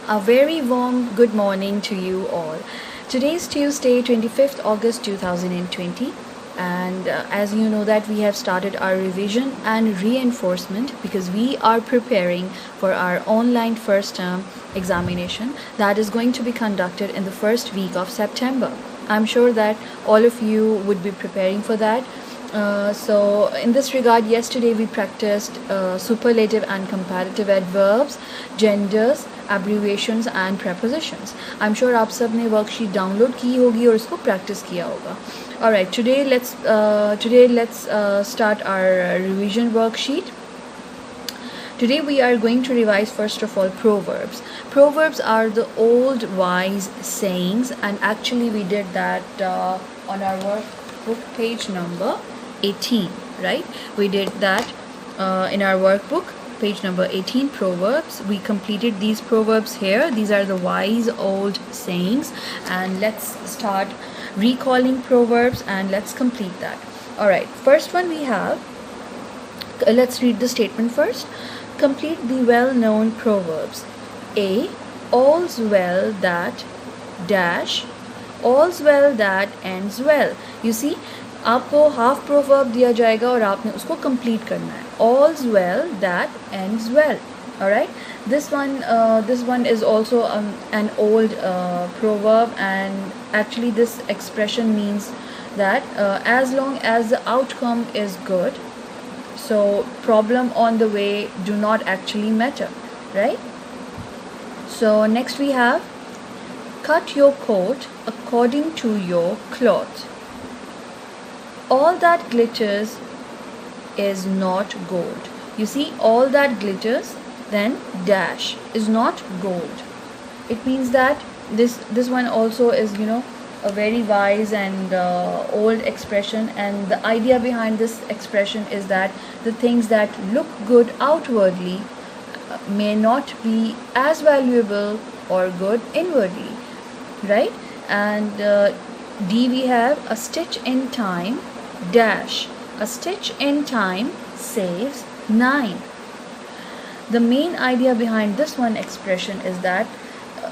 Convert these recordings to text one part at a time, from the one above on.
A very warm good morning to you all. Today is Tuesday, 25th August 2020, and as you know that we have started our revision and reinforcement because we are preparing for our online first term examination that is going to be conducted in the first week of September. I'm sure that all of you would be preparing for that. So in this regard, yesterday we practiced superlative and comparative adverbs, genders, abbreviations and prepositions. I'm sure आप सब ने worksheet download की होगी और इसको practice किया होगा. Alright, today let's start our revision worksheet. Today we are going to revise first of all proverbs. Proverbs are the old wise sayings, and actually we did that on our workbook page number 18, right? We did that in our workbook page number 18, proverbs. We completed these proverbs here. These are the wise old sayings, and let's start recalling proverbs and let's complete that. All right, first one we have, let's read the statement first. Complete the well-known proverbs. A, all's well that dash, all's well that ends well. You see, आपको half proverb दिया जाएगा और आपने उसको complete करना है. All's well that ends well. Alright, this one is also an old proverb, and actually this expression means that as long as the outcome is good, so problem on the way do not actually matter, right? So next we have, cut your coat according to your cloth. All that glitters is not gold. You see, all that glitters, then dash, is not gold. It means that this one also is, you know, a very wise and old expression, and the idea behind this expression is that the things that look good outwardly may not be as valuable or good inwardly, right? And D, we have a stitch in time dash, a stitch in time saves 9. The main idea behind this one expression is that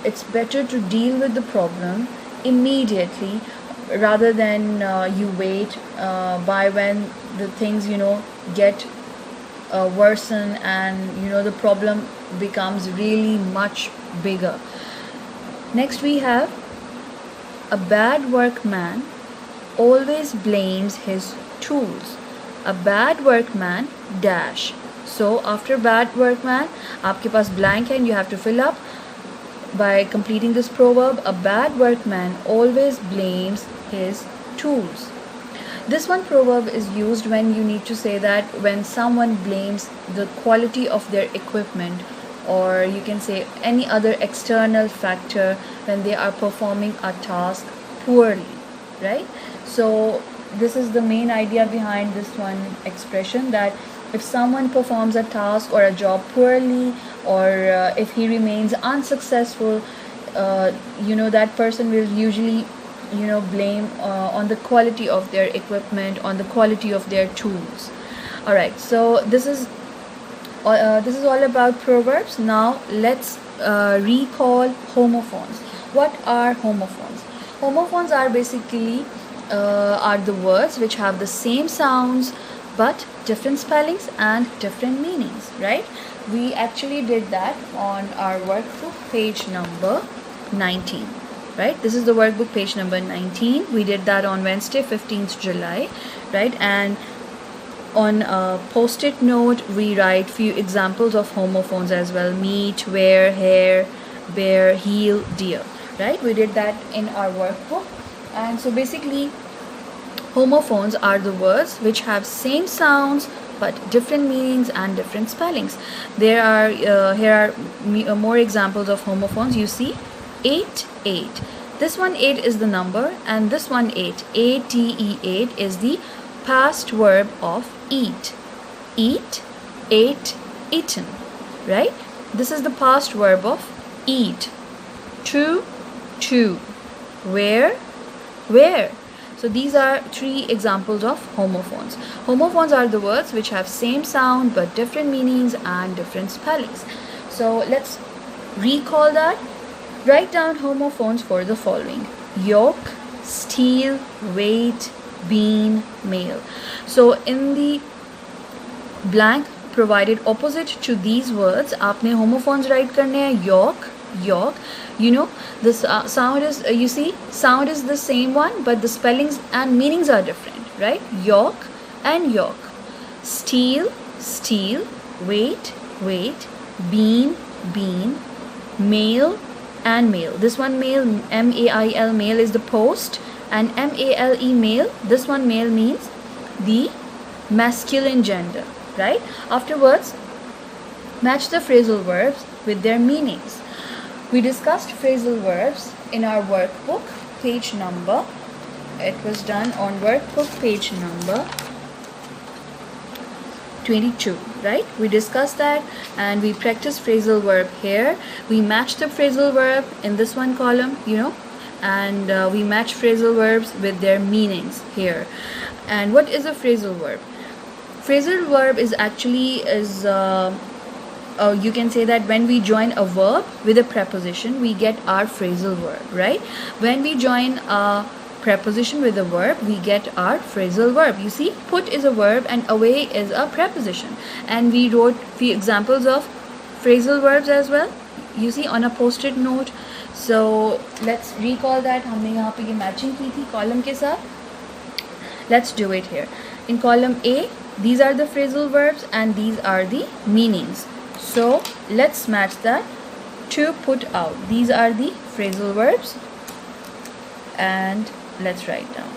it's better to deal with the problem immediately rather than you wait by when the things, you know, get worsen and, you know, the problem becomes really much bigger. Next we have, a bad workman always blames his tools. A bad workman dash. So after bad workman, आपके पास blank है and you have to fill up by completing this proverb. A bad workman always blames his tools. This one proverb is used when you need to say that when someone blames the quality of their equipment, or you can say any other external factor when they are performing a task poorly, right? So this is the main idea behind this one expression, that if someone performs a task or a job poorly, or if he remains unsuccessful, you know, that person will usually, you know, blame on the quality of their equipment, on the quality of their tools. All right, so this is all about proverbs. Now let's recall homophones. What are homophones? Homophones are basically are the words which have the same sounds but different spellings and different meanings, right? We actually did that on our workbook page number 19, right? This is the workbook page number 19. We did that on Wednesday 15th July, right? And on a post-it note we write few examples of homophones as well: meet, wear, hair, bear, heel, deer, right? We did that in our workbook. And so basically homophones are the words which have same sounds but different meanings and different spellings. There are here are more examples of homophones. You see, 8, 8. This one 8 is the number, and this one 8, A-T-E, 8 is the past verb of eat. Eat, ate, eaten, right? This is the past verb of eat. To, wear, wear. So these are 3 examples of homophones. Homophones are the words which have same sound but different meanings and different spellings. So let's Recall that. Write down homophones for the following: yoke, steel, weight, bean, male. So in the blank provided opposite to these words, आपने homophones write करने हैं. Yoke. You know, this sound is, you see, sound is the same one, but the spellings and meanings are different, right? Yoke and yoke. Steel, weight, bean, male and male. This one male, M-A-I-L, male is the post, and M-A-L-E, male, this one male means the masculine gender, right? Afterwards, match the phrasal verbs with their meanings. We discussed phrasal verbs in our workbook, page number, it was done on workbook page number 22, right? We discussed that and we practiced phrasal verb here. We matched the phrasal verb in this one column, you know, and we match phrasal verbs with their meanings here. And what is a phrasal verb? Phrasal verb is actually you can say that when we join a verb with a preposition, we get our phrasal verb, right? When we join a preposition with a verb, we get our phrasal verb. You see, put is a verb and away is a preposition. And we wrote few examples of phrasal verbs as well, you see, on a post-it note. So let's recall that. हमने यहाँ पे ये matching की थी column के साथ. Let's do it here. In column A, these are the phrasal verbs and these are the meanings. So let's match that. To put out, these are the phrasal verbs, and let's write down.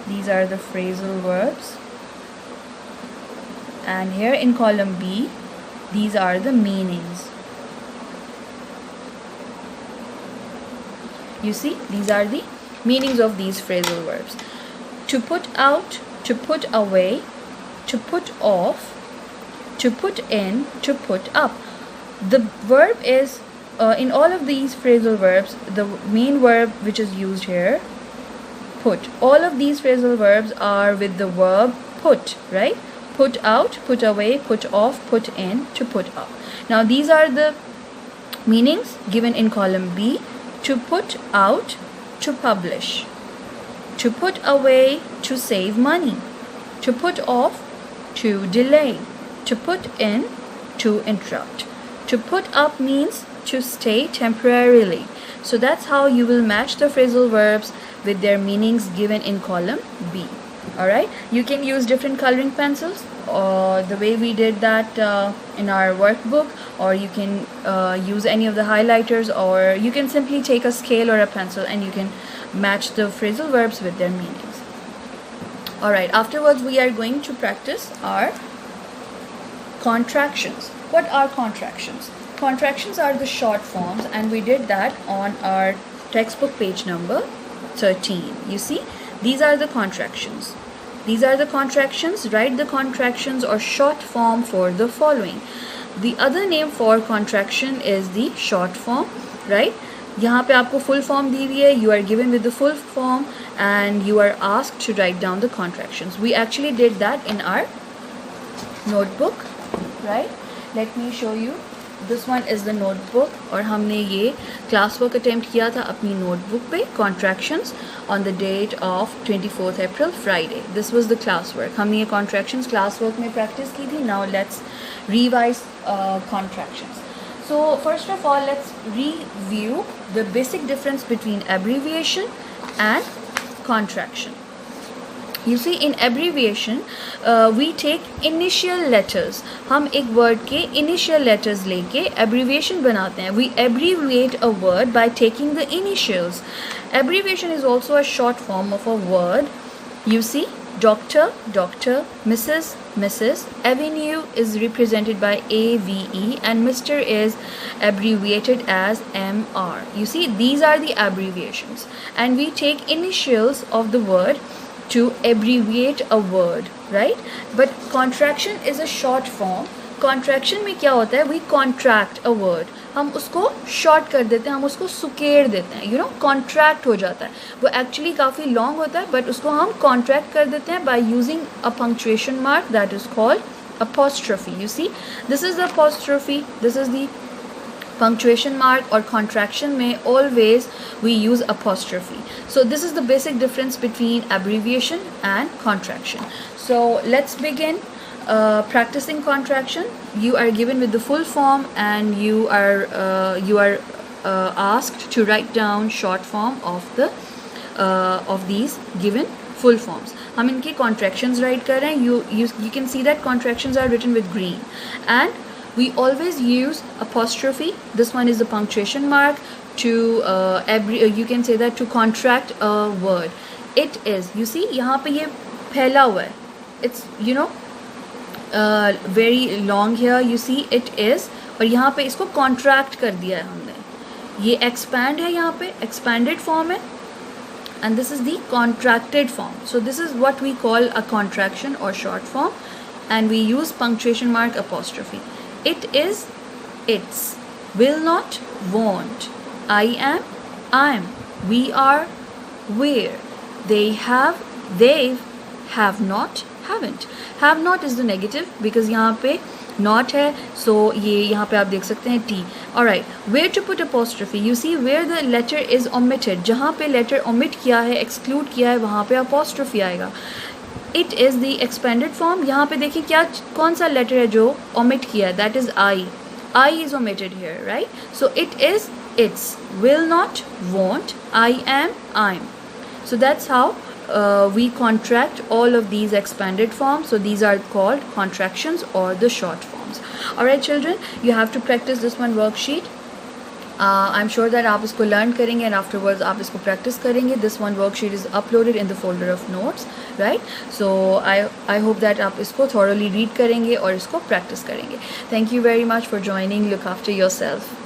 These are the phrasal verbs, and here in column B, these are the meanings. You see, these are the meanings of these phrasal verbs. To put out, to put away, to put off, to put in, to put up. The verb is, in all of these phrasal verbs, the main verb which is used here, put. All of these phrasal verbs are with the verb put, right? Put out, put away, put off, put in, to put up. Now these are the meanings given in column B. To put out, to publish. To put away, to save money. To put off, to delay. To put in, to interrupt. To put up means to stay temporarily. So that's how you will match the phrasal verbs with their meanings given in column B. Alright, you can use different coloring pencils, or the way we did that in our workbook, or you can use any of the highlighters, or you can simply take a scale or a pencil and you can match the phrasal verbs with their meanings. Alright, afterwards we are going to practice our contractions. What are contractions? Contractions are the short forms, and we did that on our textbook page number 13. You see, these are the contractions. These are the contractions. Write the contractions or short form for the following. The other name for contraction is the short form, right? यहाँ पे आपको full form दी हुई है. You are given with the full form and you are asked to write down the contractions. We actually did that in our notebook, right? Let me show you. This one is the notebook, और हमने ये class work attempt किया था अपनी notebook पे, contractions on the date of 24th April, Friday. This was the class work. हमने ये contractions class work में practice की थी. Now let's revise contractions. So first of all, let's review the basic difference between abbreviation and contraction. You see, in abbreviation, we take initial letters. हम एक word के initial letters लेके abbreviation बनाते हैं. We abbreviate a word by taking the initials. Abbreviation is also a short form of a word. You see, doctor, doctor, Mrs., Mrs. Avenue is represented by AVE, and Mr. is abbreviated as MR. You see, these are the abbreviations, and we take initials of the word to abbreviate a word, right? But contraction is a short form. Contraction में क्या होता है? We contract a word. हम उसको short कर देते हैं, हम उसको सुकेड़ देते हैं. You know, contract हो जाता है. वो actually काफ़ी long होता है, but उसको हम contract कर देते हैं by using a punctuation mark that is called apostrophe. You see, this is the apostrophe, this is the punctuation mark, or contraction may always we use apostrophe. So this is the basic difference between abbreviation and contraction. So let's begin practicing contraction. You are given with the full form, and you are asked to write down short form of these given full forms. हम इनके contractions write कर रहे हैं. You can see that contractions are written with green, and we always use apostrophe. This one is the punctuation mark to you can say that to contract a word. It is, you see, यहाँ पे ये फैला हुआ है. It's, you know, very long here. You see, it is, और यहाँ पे इसको contract कर दिया है हमने. ये expand है, यहाँ पे expanded form है, and this is the contracted form. So this is what we call a contraction or short form, and we use punctuation mark apostrophe. It is, it's. Will not, won't. I am, I'm. We are, we're. They have, they've. Have not, haven't. Have not is the negative because यहाँ पे not है, so ये यहाँ पे आप देख सकते हैं T. Alright, where to put apostrophe? You see, where the letter is omitted. जहाँ पे letter omit किया है, exclude किया है, वहाँ पे apostrophe आएगा. It is the expanded form. यहाँ पे देखिए क्या कौन सा letter है जो omit किया है, that is I. I is omitted here, right? So it is, it's. Will not, won't. I am, I'm. So that's how we contract all of these expanded forms. So these are called contractions or the short forms. Alright children, you have to practice this one worksheet. I'm sure that आप इसको learn करेंगे and afterwards आप इसको practice करेंगे. This one worksheet is uploaded in the folder of notes, right? So I hope that आप इसको thoroughly read करेंगे और इसको practice करेंगे. Thank you very much for joining. Look after yourself.